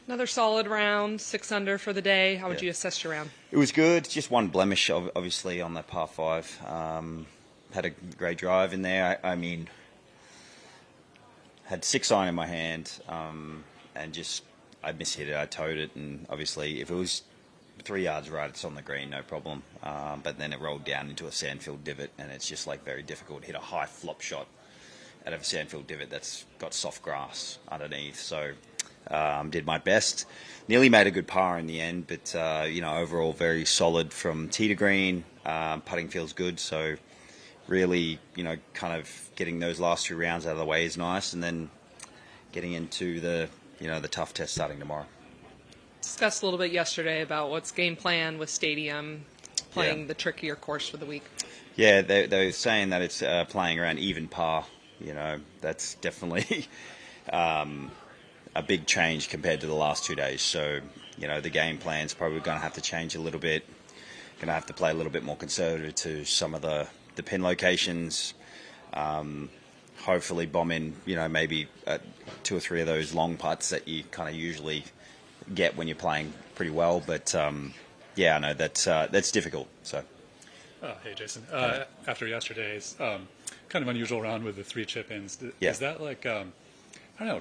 Another solid round, 6 under for the day. How would Yeah. you assess your round? It was good. Just one blemish, obviously, on the par 5. Had a great drive in there. I mean, had 6-iron in my hand, and just I mishit it. I towed it, and obviously, if it was 3 yards right, it's on the green, no problem. But then it rolled down into a sandfield divot, and it's just like very difficult to hit a high flop shot out of a sandfield divot that's got soft grass underneath. So did my best. Nearly made a good par in the end, but overall very solid from tee to green. Putting feels good, so really, kind of getting those last 2 rounds out of the way is nice, and then getting into the tough test starting tomorrow. Discussed a little bit yesterday about what's game plan with Stadium playing the trickier course for the week. Yeah, they're saying that it's playing around even par. That's definitely a big change compared to the last 2 days. So, the game plan's probably going to have to change a little bit. Going to have to play a little bit more conservative to some of the pin locations. Hopefully bomb in, maybe 2 or 3 of those long putts that you kind of usually get when you're playing pretty well. But, I know that's difficult. So. Hey, Jason. After yesterday's kind of unusual round with the 3 chip-ins, does that,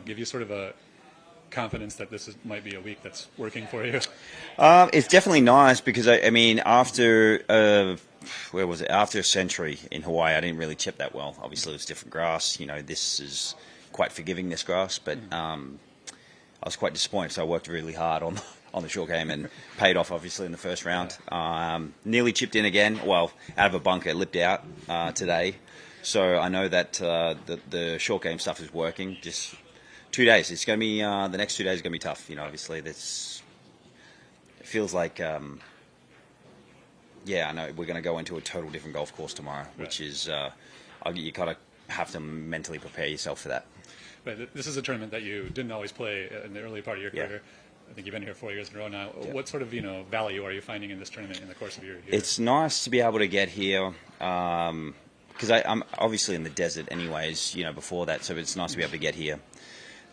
give you sort of a confidence that might be a week that's working for you? It's definitely nice because, after where was it? After a century in Hawaii, I didn't really chip that well. Obviously, it was different grass. This is quite forgiving, this grass, but I was quite disappointed. So I worked really hard on the short game and paid off, obviously, in the first round. Nearly chipped in again. Well, out of a bunker, lipped out today. So I know that the short game stuff is working. Just 2 days. It's going to be the next 2 days are going to be tough. Obviously, it feels like. I know we're going to go into a total different golf course tomorrow, which is you kind of have to mentally prepare yourself for that. Right. This is a tournament that you didn't always play in the early part of your career. I think you've been here 4 years in a row now. Yeah. What sort of value are you finding in this tournament in the course of your year? It's nice to be able to get here because I'm obviously in the desert anyways. Before that, so it's nice to be able to get here,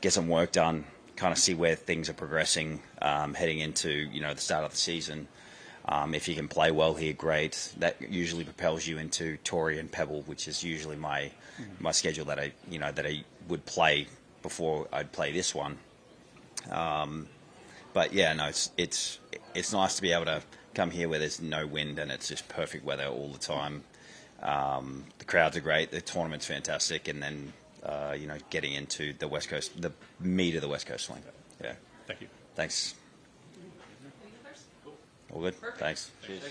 get some work done, kind of see where things are progressing heading into the start of the season. If you can play well here, great. That usually propels you into Torrey and Pebble, which is usually my schedule that I would play before I'd play this one. But it's nice to be able to come here where there's no wind and it's just perfect weather all the time. The crowds are great, the tournament's fantastic, and then getting into the West Coast, the meat of the West Coast swing. Yeah. Thank you. Thanks. All good? Perfect. Thanks. Cheers.